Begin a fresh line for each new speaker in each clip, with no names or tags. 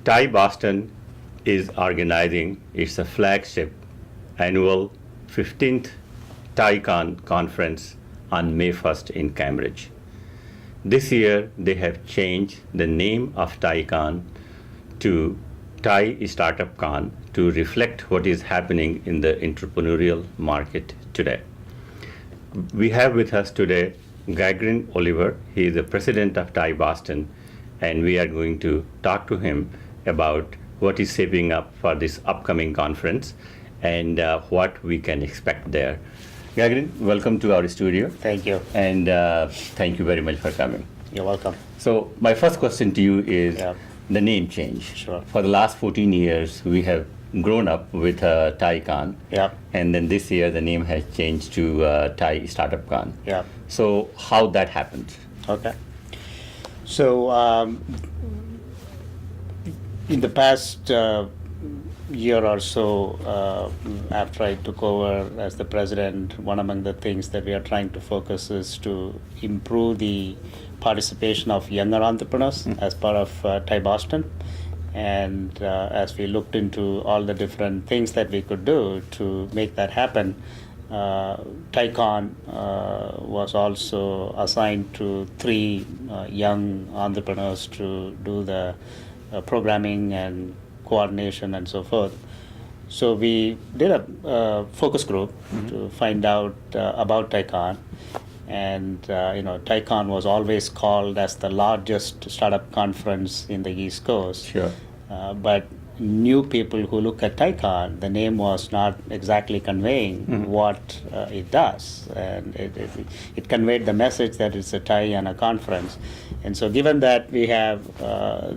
TiE-Boston is organizing its flagship annual 15th TiE-Con conference on May 1st in Cambridge. This year, they have changed the name of TiE-Con to TiE StartupCon to reflect what is happening in the entrepreneurial market today. We have with us today Gaugarin Oliver. He is the president of TiE-Boston, and we are going to talk to him about what is shaping up for this upcoming conference and what we can expect there. Gaugarin, welcome to our studio.
Thank you.
And thank you very much for coming.
You're welcome.
So my first question to you is the name change.
Sure.
For the last 14 years, we have grown up with TiE-Con.
Yeah.
And then this year, the name has changed to TiE StartupCon.
Yeah.
So how that happened?
Okay. So in the past year or so, after I took over as the president, one among the things that we are trying to focus is to improve the participation of younger entrepreneurs as part of TiE-Boston. And as we looked into all the different things that we could do to make that happen, TiE-Con was also assigned to 3 young entrepreneurs to do the programming and coordination and so forth. So we did a focus group to find out about TiE-Con. And TiE-Con was always called as the largest startup conference in the East Coast.
Sure.
But new people who look at TiE-Con, the name was not exactly conveying what it does. And it conveyed the message that it's a TiE and a conference. And so given that we have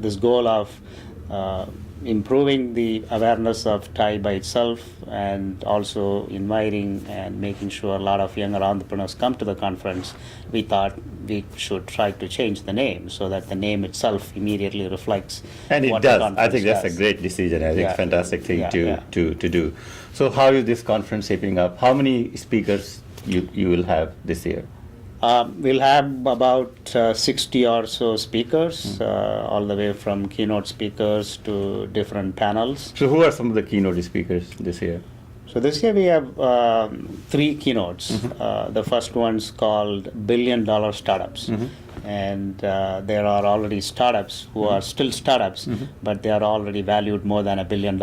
this goal of improving the awareness of TiE by itself and also inviting and making sure a lot of younger entrepreneurs come to the conference, we thought we should try to change the name so that the name itself immediately reflects
and
what
it
the
does. I think that's
does.
a great decision. I think fantastic thing to do. So how is this conference shaping up? How many speakers you will have this year?
We'll have about 60 or so speakers, all the way from keynote speakers to different panels.
So who are some of the keynote speakers this year?
So this year we have 3 keynotes. The first one's called $1 Billion Startups. And there are already startups who are still startups, but they are already valued more than $1 billion.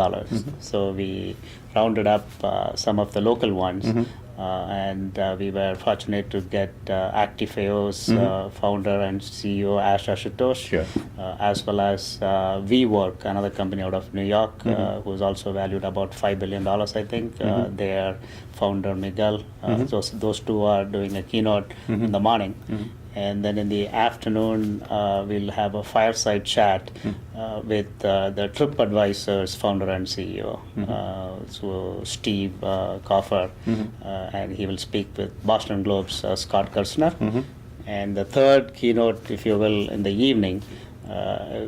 So we rounded up some of the local ones. And we were fortunate to get Actifeo's founder and CEO Ash Ashutosh, as well as WeWork, another company out of New York, who's also valued about $5 billion, I think. Their founder Miguel. Those 2 are doing a keynote in the morning. And then in the afternoon, we'll have a fireside chat with the TripAdvisor's founder and CEO, so Steve Koffer, and he will speak with Boston Globe's Scott Kirsner. And the third keynote, if you will, in the evening,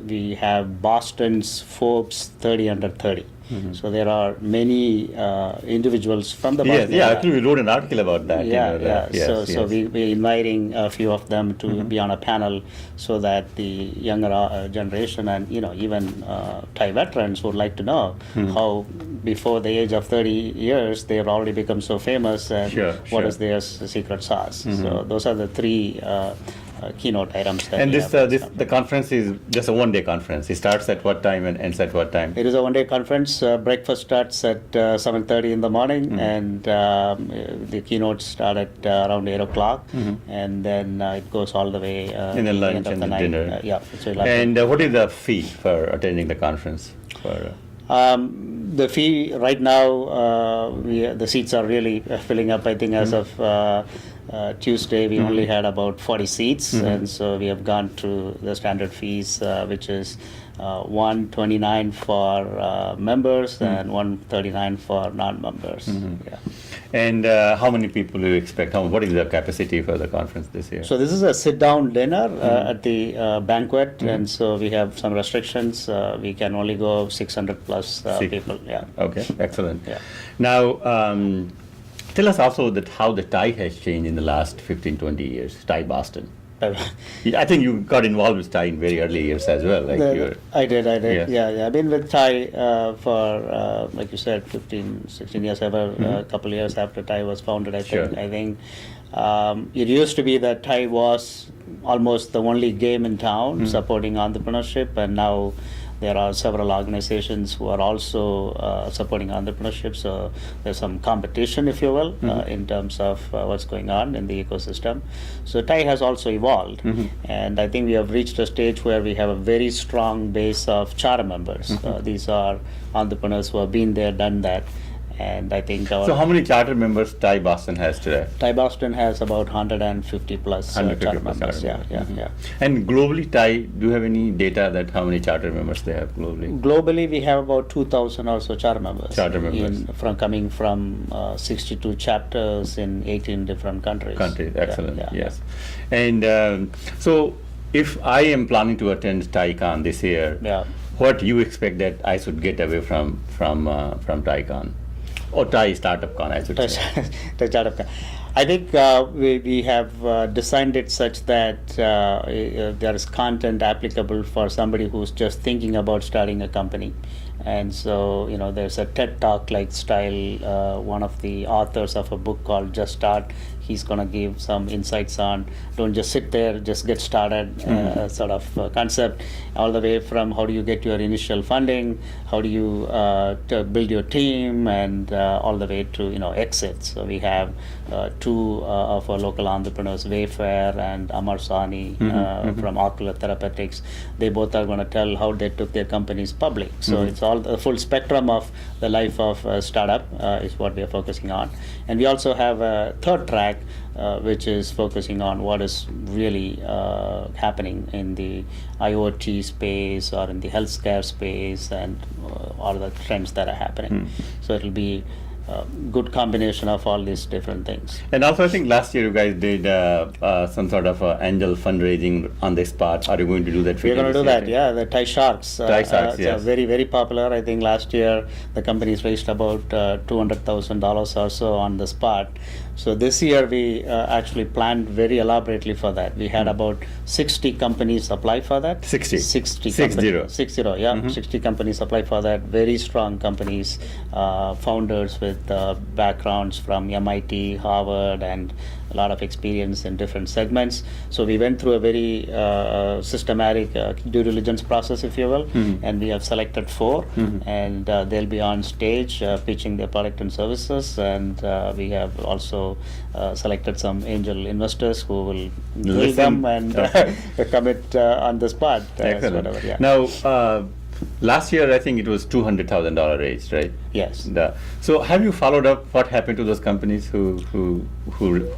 we have Boston's Forbes 30 under 30. So there are many individuals from the Boston
area. Actually we wrote an article about that.
So we're inviting a few of them to be on a panel so that the younger generation and even TiE veterans would like to know how before the age of 30 years they have already become so famous and what is their secret sauce. So those are the 3 keynote items that
the conference is just a one-day conference. It starts at what time and ends at what time?
It is a one-day conference. Breakfast starts at 7:30 in the morning, and the keynotes start at around 8 o'clock, and then it goes all the way
in the lunch and the dinner. And what is the fee for attending the conference?
The fee right now, the seats are really filling up. I think as of Tuesday, we only had about 40 seats, and so we have gone to the standard fees, which is $129 for members and $139 for non-members.
And how many people do you expect? What is the capacity for the conference this year?
So this is a sit-down dinner at the banquet, and so we have some restrictions. We can only go 600 plus people.
Okay, excellent. Now, tell us also that how the TiE has changed in the last 15, 20 years, TiE-Boston. I think you got involved with TiE in very early years as well. Like
I did.
Yes.
Yeah. I've been with TiE for, like you said, 15, 16 years, a couple years after TiE was founded, I think.
Sure.
I think it used to be that TiE was almost the only game in town supporting entrepreneurship, and now there are several organizations who are also supporting entrepreneurship. So there's some competition, if you will, in terms of what's going on in the ecosystem. So TiE has also evolved, and I think we have reached a stage where we have a very strong base of charter members. These are entrepreneurs who have been there, done that. And I think
so how many charter members TiE-Boston has today?
TiE-Boston has about 150 plus
150
charter
plus
members.
charter members.
Yeah.
And globally, TiE, do you have any data that how many charter members they have globally?
Globally, we have about 2,000 or so charter members. Coming from 62 chapters in 18 different countries.
Excellent. Yes. And so, if I am planning to attend TiE-Con this year, what do you expect that I should get away from TiE-Con? Or TiE StartupCon, I should say.
TiE StartupCon. I think we have designed it such that there is content applicable for somebody who's just thinking about starting a company. And so, there's a TED Talk like style. One of the authors of a book called Just Start, he's going to give some insights on don't just sit there, just get started sort of concept, all the way from how do you get your initial funding, how do you to build your team, and all the way to exit. So we have two of our local entrepreneurs, Wayfair and Amar Sani from Ocular Therapeutics. They both are going to tell how they took their companies public. So it's all the full spectrum of the life of a startup is what we are focusing on. And we also have a third track which is focusing on what is really happening in the IoT space or in the healthcare space and all the trends that are happening. So it'll be good combination of all these different things.
And also, I think last year you guys did some sort of angel fundraising on the spot. Are you going to do that?
We're going to do that, yeah. The TiE Sharks.
TiE Sharks, yes.
Very, very popular. I think last year the companies raised about $200,000 or so on the spot. So this year we actually planned very elaborately for that. We had about 60 companies apply for that.
60?
60.
60,
yeah. 60 companies apply for that. Very strong companies, founders with backgrounds from MIT, Harvard, and a lot of experience in different segments. So we went through a very systematic due diligence process, if you will, and we have selected 4, and they'll be on stage pitching their product and services, and we have also selected some angel investors who will build them and commit on the spot.
Excellent. Now, last year, I think it was $200,000 raised, right?
Yes.
So have you followed up what happened to those companies who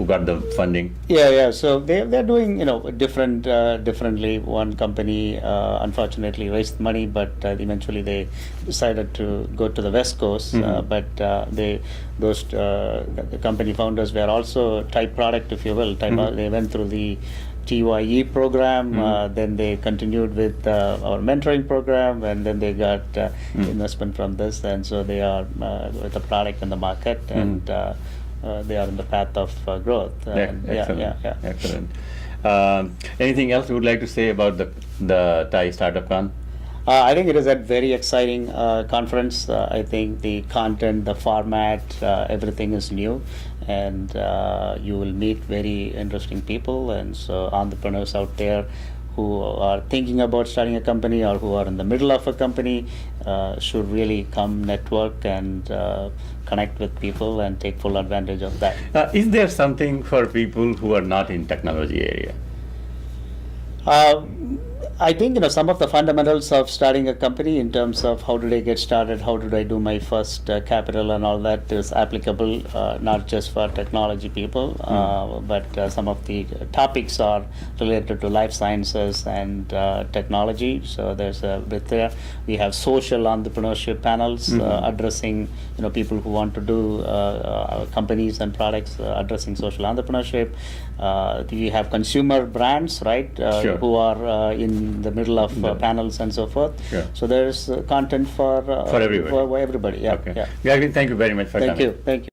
got the funding?
Yeah. So they're doing differently. One company unfortunately raised money, but eventually they decided to go to the West Coast. But the company founders were also TiE product, if you will. They went through the TiE program, then they continued with our mentoring program, and then they got investment from this, and so they are with a product in the market, and they are in the path of growth.
Excellent. Anything else you would like to say about the TiE StartupCon?
I think it is a very exciting conference. I think the content, the format, everything is new, and you will meet very interesting people, and so entrepreneurs out there who are thinking about starting a company or who are in the middle of a company should really come network and connect with people and take full advantage of that.
Is there something for people who are not in technology area?
I think some of the fundamentals of starting a company in terms of how did I get started, how did I do my first capital and all that is applicable not just for technology people, but some of the topics are related to life sciences and technology. So there's a bit there. We have social entrepreneurship panels addressing people who want to do companies and products addressing social entrepreneurship. We have consumer brands, right, who are in the middle of panels and so forth.
Sure.
So there's content for everybody.
Okay. Gaugarin, thank you very much for coming.
Thank you.